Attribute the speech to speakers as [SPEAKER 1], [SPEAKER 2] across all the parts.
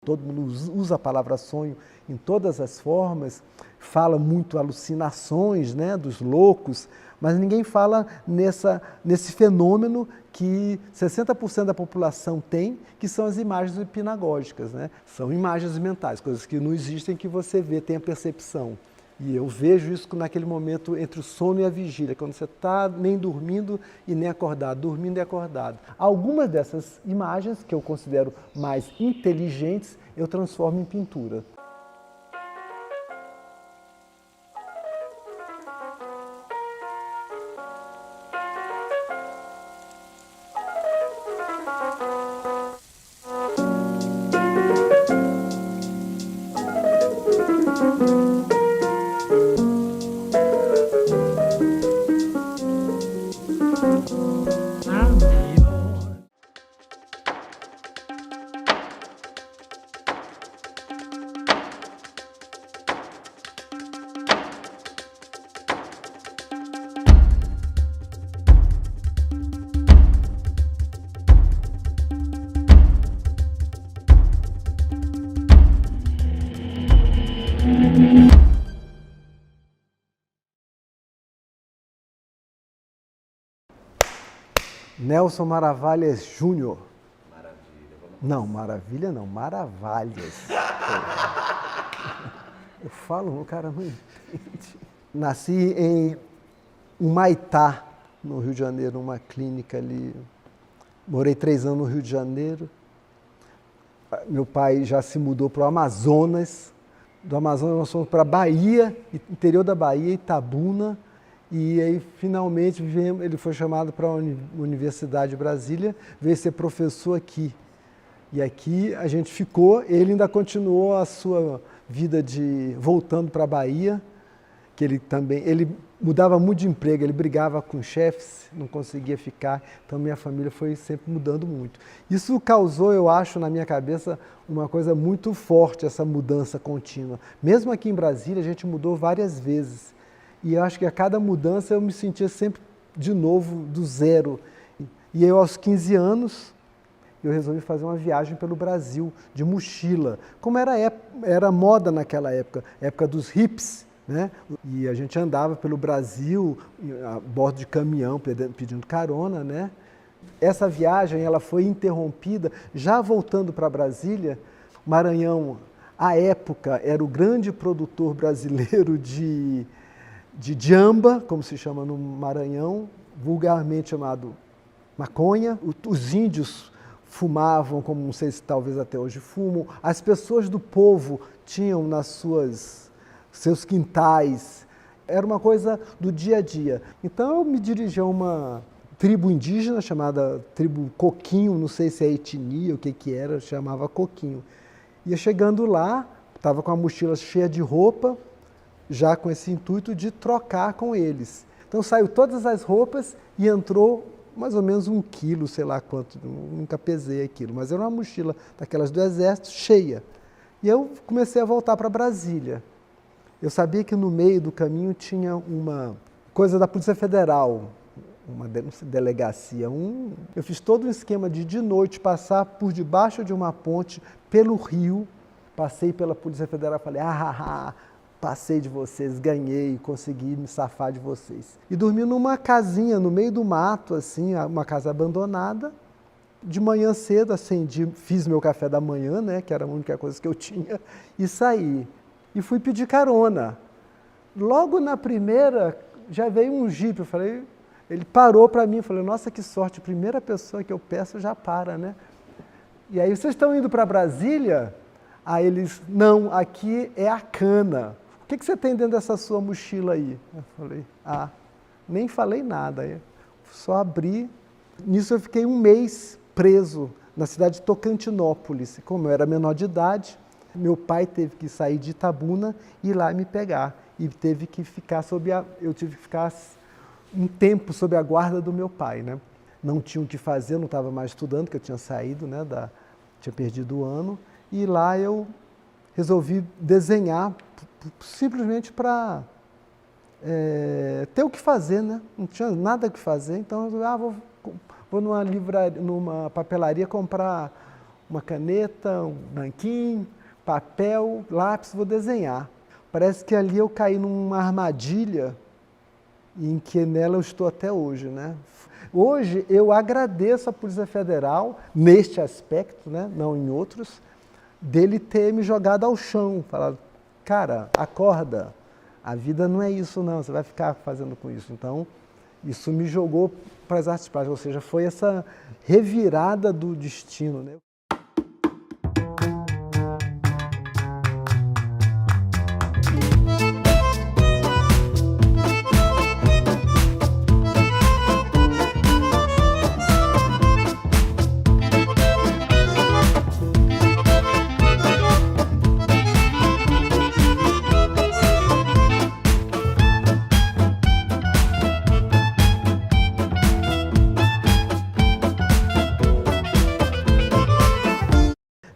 [SPEAKER 1] Todo mundo usa a palavra sonho em todas as formas, fala muito alucinações, né, dos loucos, mas ninguém fala nesse fenômeno que 60% da população tem, que são as imagens hipnagógicas, né? São imagens mentais, coisas que não existem, que você vê, tem a percepção. E eu vejo isso naquele momento entre o sono e a vigília, quando você está nem dormindo e nem acordado, dormindo e acordado. Algumas dessas imagens, que eu considero mais inteligentes, eu transformo em pintura. Nelson Maravalhas Júnior.
[SPEAKER 2] Maravilha.
[SPEAKER 1] Não, maravilha não, Maravalhas. Eu falo, o cara não entende. Nasci em Humaitá, no Rio de Janeiro, numa clínica ali. Morei 3 anos no Rio de Janeiro. Meu pai já se mudou para o Amazonas. Do Amazonas nós fomos para a Bahia, interior da Bahia, Itabuna. E aí, finalmente, ele foi chamado para a Universidade de Brasília, veio ser professor aqui. E aqui a gente ficou, ele ainda continuou a sua vida voltando para a Bahia, que ele mudava muito de emprego, ele brigava com chefes, não conseguia ficar, então minha família foi sempre mudando muito. Isso causou, eu acho, na minha cabeça, uma coisa muito forte, essa mudança contínua. Mesmo aqui em Brasília, a gente mudou várias vezes. E eu acho que a cada mudança eu me sentia sempre de novo do zero. E eu, aos 15 anos, eu resolvi fazer uma viagem pelo Brasil, de mochila. Como era moda naquela época dos hips, né? E a gente andava pelo Brasil, a bordo de caminhão, pedindo carona, né? Essa viagem ela foi interrompida, já voltando para Brasília. Maranhão, à época, era o grande produtor brasileiro de jamba, como se chama no Maranhão, vulgarmente chamado maconha. Os índios fumavam, como não sei se talvez até hoje fumam. As pessoas do povo tinham seus quintais. Era uma coisa do dia a dia. Então eu me dirigi a uma tribo indígena chamada tribo Coquinho, não sei se é etnia, o que era, chamava Coquinho. Ia chegando lá, estava com a mochila cheia de roupa, já com esse intuito de trocar com eles. Então saiu todas as roupas e entrou mais ou menos 1 quilo, sei lá quanto, nunca pesei aquilo, mas era uma mochila daquelas do exército, cheia. E eu comecei a voltar para Brasília. Eu sabia que no meio do caminho tinha uma coisa da Polícia Federal, uma delegacia. Eu fiz todo um esquema de noite passar por debaixo de uma ponte, pelo rio, passei pela Polícia Federal e falei, passei de vocês, ganhei, consegui me safar de vocês. E dormi numa casinha no meio do mato, assim, uma casa abandonada. De manhã cedo, acendi, fiz meu café da manhã, né, que era a única coisa que eu tinha, e saí. E fui pedir carona. Logo na primeira, já veio um jipe, ele parou para mim, eu falei, nossa, que sorte, a primeira pessoa que eu peço já para, né? E aí, vocês estão indo para Brasília? Aí eles, não, aqui é a cana. O que você tem dentro dessa sua mochila aí? Eu falei, nem falei nada. Eu só abri. Nisso eu fiquei 1 mês preso na cidade de Tocantinópolis. Como eu era menor de idade, meu pai teve que sair de Itabuna e ir lá me pegar. E teve que ficar eu tive que ficar um tempo sob a guarda do meu pai, né? Não tinha o que fazer, eu não estava mais estudando, porque eu tinha saído, né, tinha perdido o ano. E lá eu resolvi desenhar simplesmente para ter o que fazer, né? Não tinha nada o que fazer, então eu vou numa papelaria comprar uma caneta, um nanquim, papel, lápis, vou desenhar. Parece que ali eu caí numa armadilha em que nela eu estou até hoje, né? Hoje eu agradeço à Polícia Federal, neste aspecto, né, não em outros, dele ter me jogado ao chão, falado, cara, acorda, a vida não é isso não, você vai ficar fazendo com isso. Então, isso me jogou para as artes plásticas, ou seja, foi essa revirada do destino, né?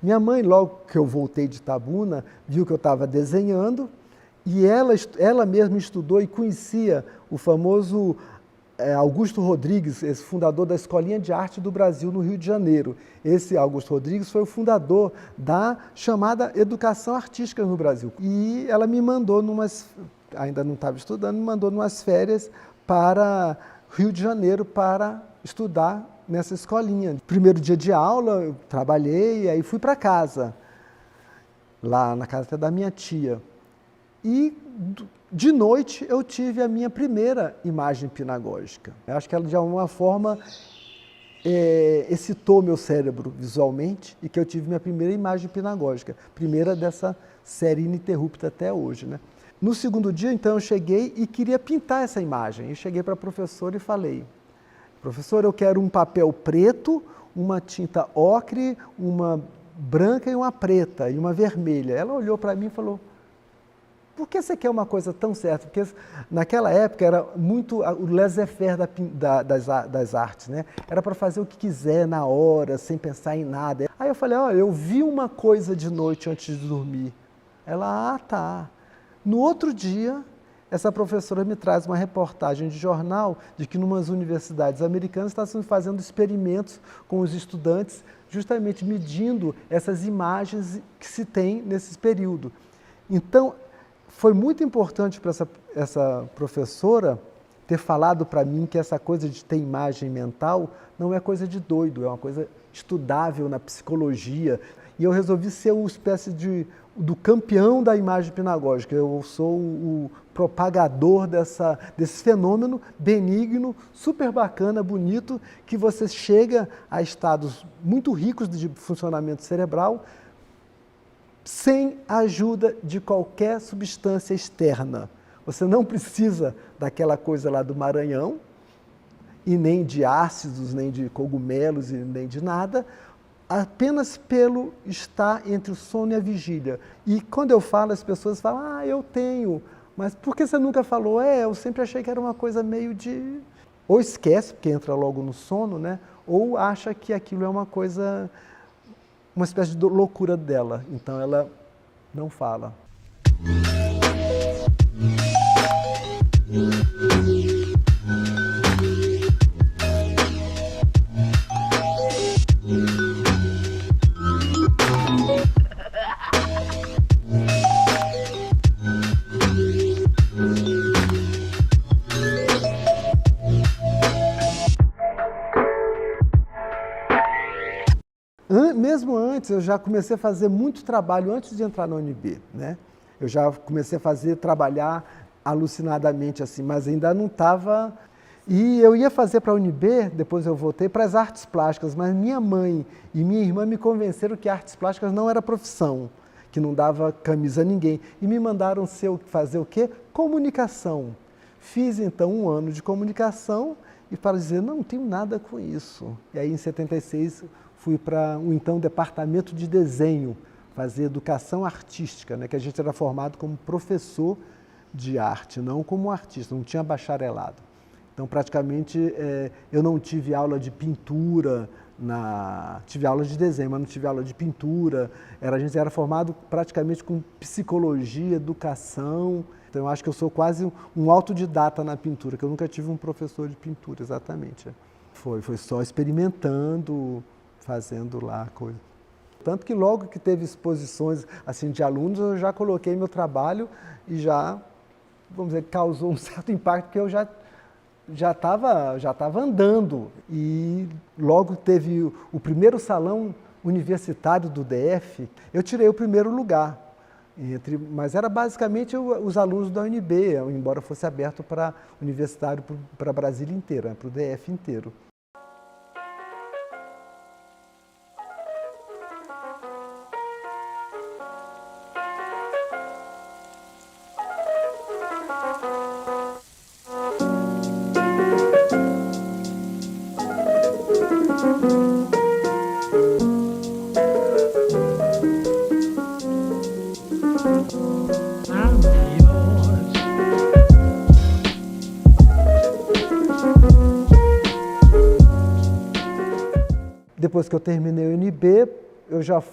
[SPEAKER 1] Minha mãe, logo que eu voltei de Itabuna, viu que eu estava desenhando e ela mesma estudou e conhecia o famoso Augusto Rodrigues, esse fundador da Escolinha de Arte do Brasil no Rio de Janeiro. Esse Augusto Rodrigues foi o fundador da chamada educação artística no Brasil. E ela me mandou ainda não estava estudando, me mandou numas férias para Rio de Janeiro para estudar nessa escolinha. Primeiro dia de aula, eu trabalhei, aí fui para casa, lá na casa até da minha tia. E de noite eu tive a minha primeira imagem pinagógica. Eu acho que ela de alguma forma excitou meu cérebro visualmente e que eu tive minha primeira imagem pinagógica, primeira dessa série ininterrupta até hoje, né? No segundo dia, então, eu cheguei e queria pintar essa imagem. Eu cheguei para a professora e falei, professor, eu quero um papel preto, uma tinta ocre, uma branca e uma preta e uma vermelha. Ela olhou para mim e falou, por que você quer uma coisa tão certa? Porque naquela época era muito o laissez-faire das artes, né? Era para fazer o que quiser na hora, sem pensar em nada. Aí eu falei, olha, eu vi uma coisa de noite antes de dormir. Ela, tá. No outro dia, essa professora me traz uma reportagem de jornal de que numas universidades americanas está fazendo experimentos com os estudantes, justamente medindo essas imagens que se tem nesse período. Então, foi muito importante para essa professora ter falado para mim que essa coisa de ter imagem mental não é coisa de doido, é uma coisa estudável na psicologia. E eu resolvi ser uma espécie do campeão da imagem pinagógica. Eu sou o propagador desse fenômeno benigno, super bacana, bonito, que você chega a estados muito ricos de funcionamento cerebral sem a ajuda de qualquer substância externa. Você não precisa daquela coisa lá do Maranhão, e nem de ácidos, nem de cogumelos, e nem de nada, apenas pelo estar entre o sono e a vigília. E quando eu falo, as pessoas falam, eu tenho, mas por que você nunca falou? Eu sempre achei que era uma coisa meio de... Ou esquece, porque entra logo no sono, né? Ou acha que aquilo é uma coisa, uma espécie de loucura dela. Então ela não fala. Mesmo antes, eu já comecei a fazer muito trabalho antes de entrar na UNB, né? Eu já comecei a trabalhar alucinadamente assim, mas ainda não estava... E eu ia fazer para a UNB, depois eu voltei para as artes plásticas, mas minha mãe e minha irmã me convenceram que artes plásticas não era profissão, que não dava camisa a ninguém. E me mandaram fazer o quê? Comunicação. Fiz então 1 ano de comunicação e para dizer, não tenho nada com isso. E aí em 76... fui para o então departamento de desenho, fazer educação artística, né, que a gente era formado como professor de arte, não como artista, não tinha bacharelado. Então, praticamente, eu não tive aula de pintura, tive aula de desenho, mas não tive aula de pintura. A gente era formado praticamente com psicologia, educação. Então, eu acho que eu sou quase um autodidata na pintura, que eu nunca tive um professor de pintura, exatamente. Foi só experimentando, fazendo lá a coisa. Tanto que logo que teve exposições assim, de alunos, eu já coloquei meu trabalho e já, vamos dizer, causou um certo impacto, porque eu já estava andando. E logo teve o primeiro salão universitário do DF, eu tirei o primeiro lugar. Mas era basicamente os alunos da UNB, embora fosse aberto para universitário, para Brasília inteira, para o DF inteiro. Depois que eu terminei o UNB, eu já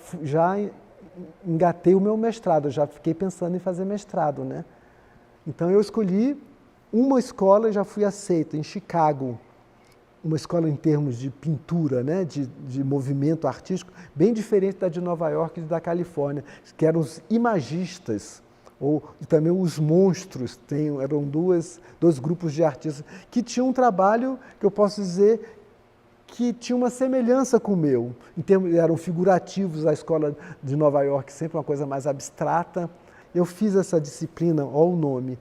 [SPEAKER 1] engatei o meu mestrado, eu já fiquei pensando em fazer mestrado, né? Então eu escolhi uma escola e já fui aceito, em Chicago. Uma escola em termos de pintura, né? de movimento artístico, bem diferente da de Nova York e da Califórnia, que eram os imagistas, e também os monstros, eram dois grupos de artistas que tinham um trabalho que eu posso dizer que tinha uma semelhança com o meu. Eram figurativos, a escola de Nova York sempre uma coisa mais abstrata. Eu fiz essa disciplina, olha o nome,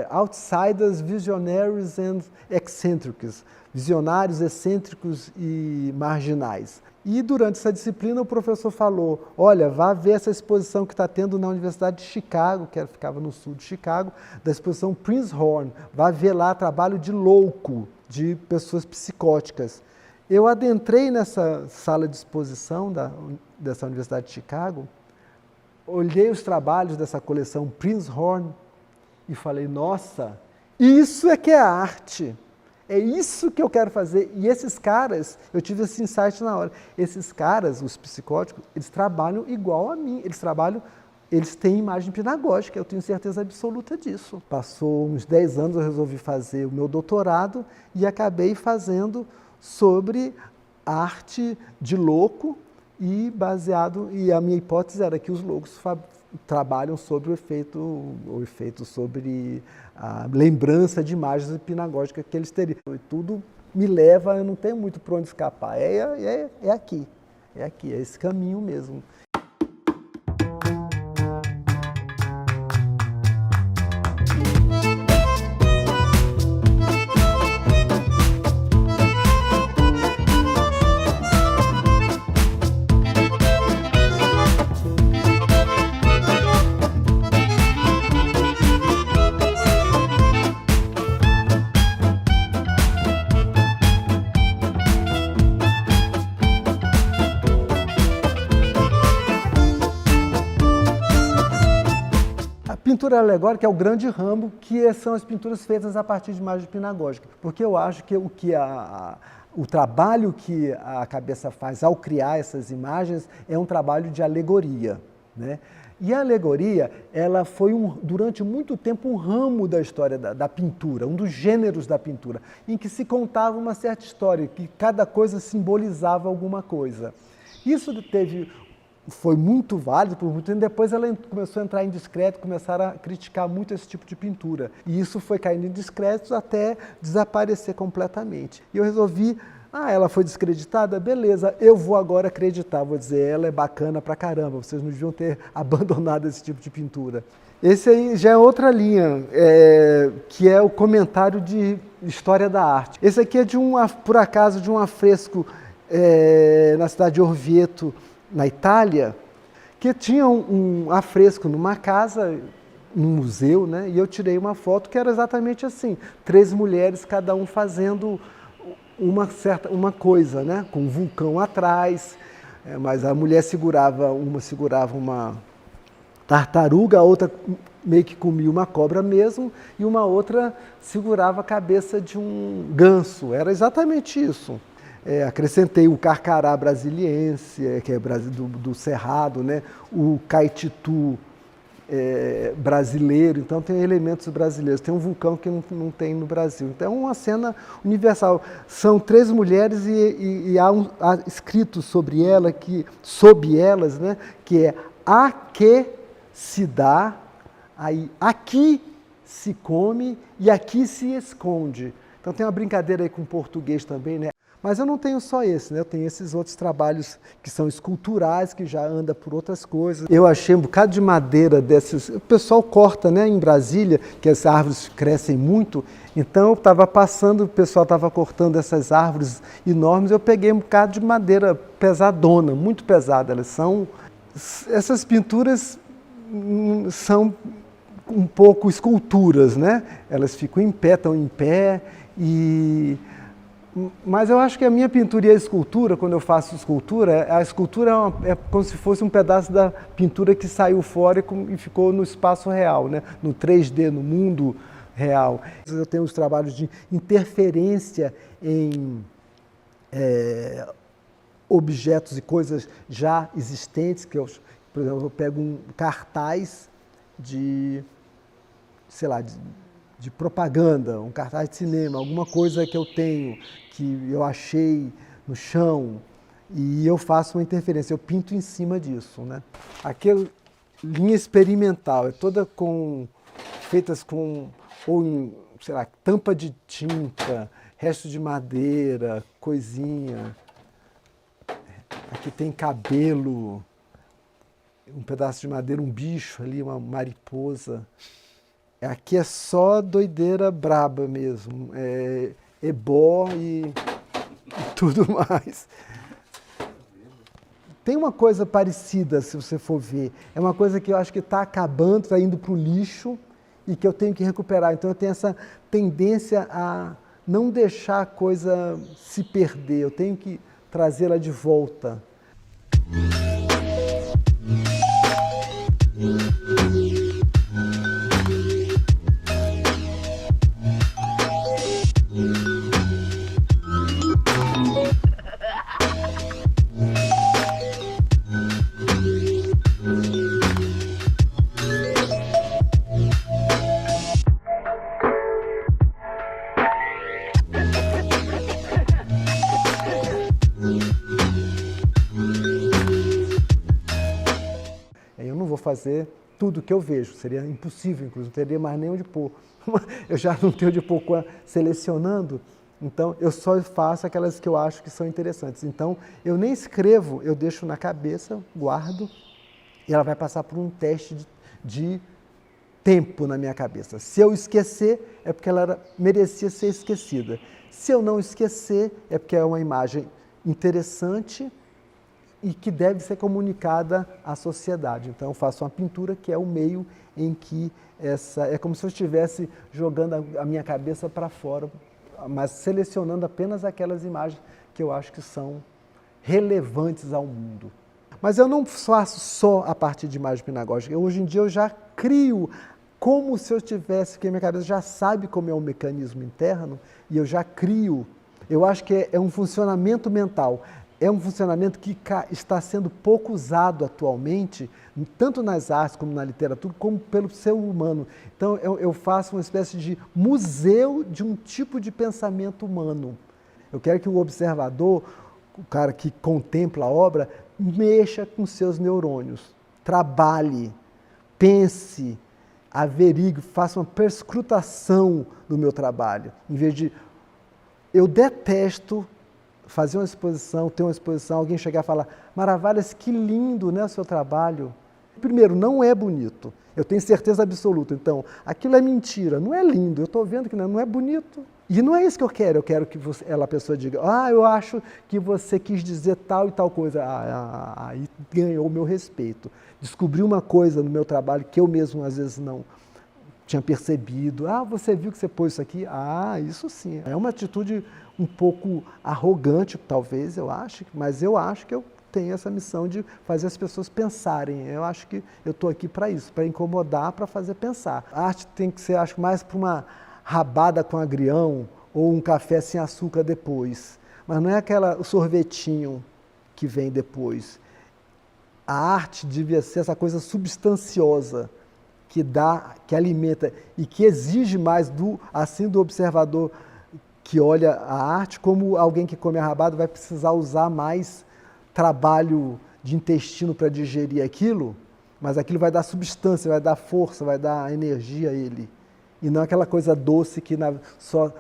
[SPEAKER 1] Outsiders, Visionaries and Eccentrics, visionários, excêntricos e marginais. E durante essa disciplina o professor falou, olha, vá ver essa exposição que está tendo na Universidade de Chicago, que ficava no sul de Chicago, da exposição Prinzhorn, vá ver lá trabalho de louco, de pessoas psicóticas. Eu adentrei nessa sala de exposição dessa Universidade de Chicago, olhei os trabalhos dessa coleção Prinzhorn e falei, nossa, isso é que é arte, é isso que eu quero fazer. E esses caras, eu tive esse insight na hora, esses caras, os psicóticos, eles trabalham igual a mim, eles têm imagem pinagógica, eu tenho certeza absoluta disso. Passou uns 10 anos, eu resolvi fazer o meu doutorado e acabei fazendo sobre arte de louco e a minha hipótese era que os loucos trabalham sobre o efeito sobre a lembrança de imagens hipnagógicas que eles teriam. E tudo me leva, eu não tenho muito para onde escapar, é aqui, é esse caminho mesmo. Pintura alegórica é o grande ramo, que são as pinturas feitas a partir de imagem pinagógica, porque eu acho que o trabalho que a cabeça faz ao criar essas imagens é um trabalho de alegoria, né? E a alegoria, ela foi durante muito tempo um ramo da história da pintura, um dos gêneros da pintura, em que se contava uma certa história, que cada coisa simbolizava alguma coisa. Isso foi muito válido por muito tempo, depois ela começou a entrar em descrédito, começaram a criticar muito esse tipo de pintura. E isso foi caindo em descrédito até desaparecer completamente. E eu resolvi, ela foi descreditada? Beleza, eu vou agora acreditar, vou dizer, ela é bacana pra caramba, vocês não deviam ter abandonado esse tipo de pintura. Esse aí já é outra linha, que é o comentário de história da arte. Esse aqui é por acaso, de um afresco na cidade de Orvieto, na Itália, que tinha um afresco numa casa, num museu, né? E eu tirei uma foto que era exatamente assim, 3 mulheres, cada um fazendo uma coisa, né? Com um vulcão atrás, mas a mulher segurava uma tartaruga, a outra meio que comia uma cobra mesmo, e uma outra segurava a cabeça de um ganso, era exatamente isso. Acrescentei o carcará brasiliense, que é do Cerrado, né? O caititu brasileiro, então tem elementos brasileiros. Tem um vulcão que não tem no Brasil. Então é uma cena universal. São 3 mulheres e há escrito sobre elas, né, que é a que se dá, aí aqui se come e aqui se esconde. Então tem uma brincadeira aí com o português também, né? Mas eu não tenho só esse, né? Eu tenho esses outros trabalhos que são esculturais, que já anda por outras coisas. Eu achei um bocado de madeira desses... O pessoal corta, né, em Brasília, que as árvores crescem muito. Então eu estava passando, o pessoal estava cortando essas árvores enormes, eu peguei um bocado de madeira pesadona, muito pesada. Essas pinturas são um pouco esculturas, né? Elas ficam em pé, estão em pé Mas eu acho que a minha pintura e a escultura, quando eu faço escultura, a escultura é como se fosse um pedaço da pintura que saiu fora e ficou no espaço real, né? No 3D, no mundo real. Eu tenho os trabalhos de interferência em objetos e coisas já existentes, que por exemplo, eu pego um cartaz sei lá, de propaganda, um cartaz de cinema, alguma coisa que eu tenho, que eu achei no chão, e eu faço uma interferência, eu pinto em cima disso, né? Aquela linha experimental, é toda feitas com, sei lá, tampa de tinta, resto de madeira, coisinha. Aqui tem cabelo, um pedaço de madeira, um bicho ali, uma mariposa. Aqui é só doideira braba mesmo, ebó e tudo mais. Tem uma coisa parecida, se você for ver. É uma coisa que eu acho que está acabando, está indo para o lixo e que eu tenho que recuperar. Então eu tenho essa tendência a não deixar a coisa se perder, eu tenho que trazê-la de volta. Eu não vou fazer tudo que eu vejo, seria impossível, inclusive, não teria mais nem onde pôr. Eu já não tenho onde pôr selecionando, então eu só faço aquelas que eu acho que são interessantes. Então eu nem escrevo, eu deixo na cabeça, guardo, e ela vai passar por um teste de tempo na minha cabeça. Se eu esquecer, é porque ela merecia ser esquecida. Se eu não esquecer, é porque é uma imagem interessante e que deve ser comunicada à sociedade. Então eu faço uma pintura que é o meio em que é como se eu estivesse jogando a minha cabeça para fora, mas selecionando apenas aquelas imagens que eu acho que são relevantes ao mundo. Mas eu não faço só a partir de imagem pinagógica. Hoje em dia eu já crio como se eu tivesse, que a minha cabeça já sabe como é o mecanismo interno, e eu já crio. Eu acho que é um funcionamento mental. É um funcionamento que está sendo pouco usado atualmente, tanto nas artes como na literatura, como pelo ser humano. Então eu faço uma espécie de museu de um tipo de pensamento humano. Eu quero que o observador, o cara que contempla a obra, mexa com seus neurônios, trabalhe, pense, averigue, faça uma perscrutação do meu trabalho. Em vez de... Eu detesto fazer uma exposição, ter uma exposição, alguém chegar e falar: Maravalhas, que lindo, né, o seu trabalho. Primeiro, não é bonito, eu tenho certeza absoluta. Então, aquilo é mentira, não é lindo, eu estou vendo que não é bonito. E não é isso que eu quero que a pessoa diga: eu acho que você quis dizer tal e tal coisa. Aí ganhou o meu respeito. Descobri uma coisa no meu trabalho que eu mesmo às vezes não tinha percebido. Você viu que você pôs isso aqui? Isso sim. É uma atitude um pouco arrogante, talvez, eu acho, mas eu acho que eu tenho essa missão de fazer as pessoas pensarem. Eu acho que eu estou aqui para isso, para incomodar, para fazer pensar. A arte tem que ser, acho, mais para uma rabada com agrião ou um café sem açúcar depois. Mas não é o sorvetinho que vem depois. A arte devia ser essa coisa substanciosa, que dá, que alimenta e que exige mais do observador que olha a arte, como alguém que come a rabada vai precisar usar mais trabalho de intestino para digerir aquilo, mas aquilo vai dar substância, vai dar força, vai dar energia a ele. E não aquela coisa doce que só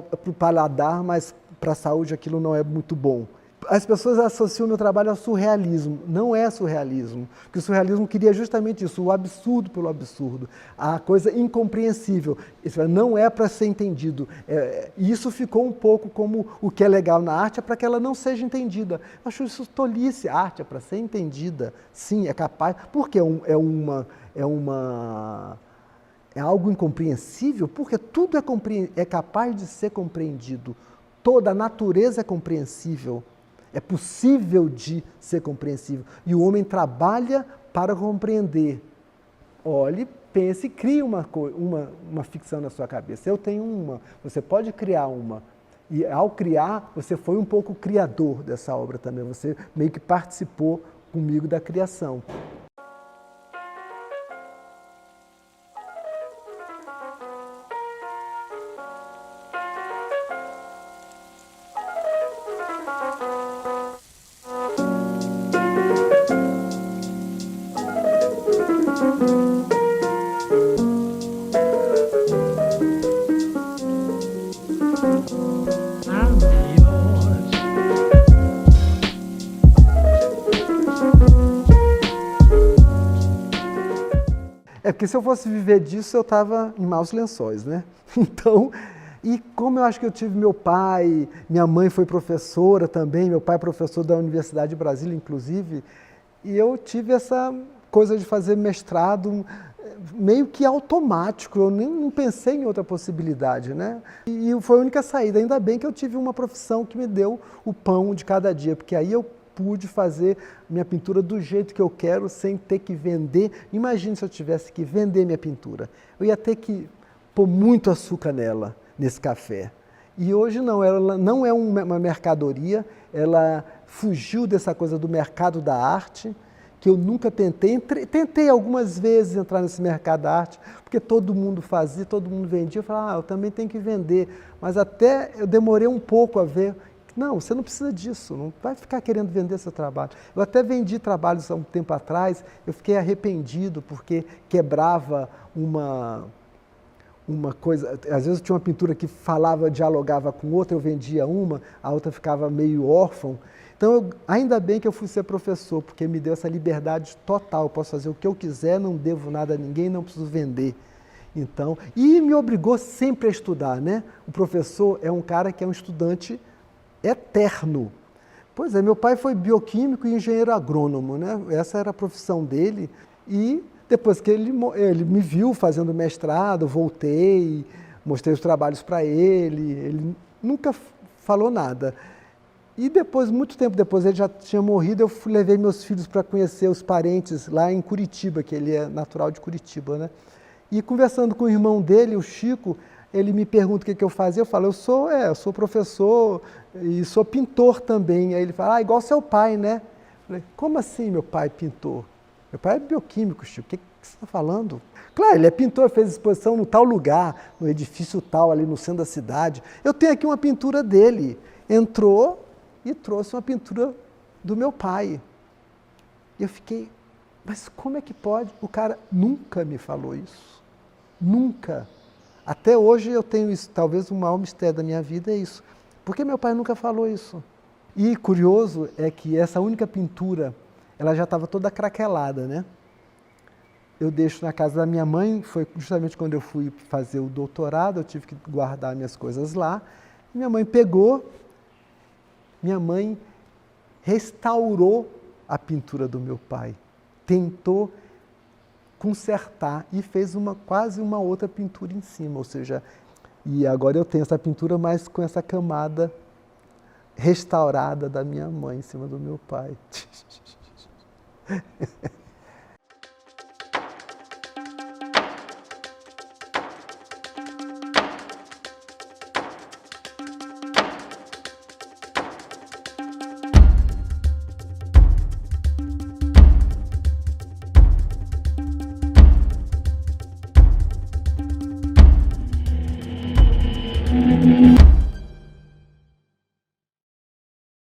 [SPEAKER 1] para o paladar, mas para a saúde aquilo não é muito bom. As pessoas associam o meu trabalho ao surrealismo. Não é surrealismo, porque o surrealismo queria justamente isso, o absurdo pelo absurdo, a coisa incompreensível. Isso não é para ser entendido. E isso ficou um pouco como o que é legal na arte é para que ela não seja entendida. Eu acho isso tolice. A arte é para ser entendida, sim, é capaz. Porque é algo incompreensível? Porque tudo é capaz de ser compreendido. Toda a natureza é compreensível. É possível de ser compreensível. E o homem trabalha para compreender. Olhe, pense e crie uma ficção na sua cabeça. Eu tenho uma, você pode criar uma. E ao criar, você foi um pouco criador dessa obra também. Você meio que participou comigo da criação. É porque se eu fosse viver disso, eu estava em maus lençóis, né? Então, e como eu acho que eu tive meu pai, minha mãe foi professora também, meu pai é professor da Universidade de Brasília, inclusive, e eu tive essa coisa de fazer mestrado meio que automático, eu nem não pensei em outra possibilidade, né? E foi a única saída, ainda bem que eu tive uma profissão que me deu o pão de cada dia, porque aí eu pude fazer minha pintura do jeito que eu quero, sem ter que vender. Imagine se eu tivesse que vender minha pintura. Eu ia ter que pôr muito açúcar nela, nesse café. E hoje não, ela não é uma mercadoria, ela fugiu dessa coisa do mercado da arte, que eu nunca tentei. Tentei algumas vezes entrar nesse mercado da arte, porque todo mundo fazia, todo mundo vendia. Eu falava, eu também tenho que vender. Mas até eu demorei um pouco a ver. Não, você não precisa disso, não vai ficar querendo vender seu trabalho. Eu até vendi trabalhos há um tempo atrás, eu fiquei arrependido porque quebrava uma coisa. Às vezes eu tinha uma pintura que dialogava com outra, eu vendia uma, a outra ficava meio órfã. Então, ainda bem que eu fui ser professor, porque me deu essa liberdade total. Eu posso fazer o que eu quiser, não devo nada a ninguém, não preciso vender. Então, e me obrigou sempre a estudar, né? O professor é um cara que é um estudante eterno. Pois é, meu pai foi bioquímico e engenheiro agrônomo, né? Essa era a profissão dele. E depois que ele me viu fazendo mestrado, voltei, mostrei os trabalhos para ele nunca falou nada. E depois, muito tempo depois, ele já tinha morrido, eu levei meus filhos para conhecer os parentes lá em Curitiba, que ele é natural de Curitiba, né? E conversando com o irmão dele, o Chico, ele me pergunta o que eu fazia, eu falo, eu sou professor e sou pintor também. Aí ele fala, igual seu pai, né? Eu falei, como assim meu pai é pintor? Meu pai é bioquímico, Chico, o que você está falando? Claro, ele é pintor, fez exposição no tal lugar, no edifício tal, ali no centro da cidade. Eu tenho aqui uma pintura dele. Entrou e trouxe uma pintura do meu pai. E eu fiquei, mas como é que pode? O cara nunca me falou isso. Nunca. Até hoje eu tenho isso, talvez o maior mistério da minha vida é isso. Por que meu pai nunca falou isso? E curioso é que essa única pintura, ela já estava toda craquelada, né? Eu deixo na casa da minha mãe, foi justamente quando eu fui fazer o doutorado, eu tive que guardar minhas coisas lá. Minha mãe pegou, minha mãe restaurou a pintura do meu pai, tentou consertar e fez quase uma outra pintura em cima, ou seja, e agora eu tenho essa pintura, mas com essa camada restaurada da minha mãe em cima do meu pai.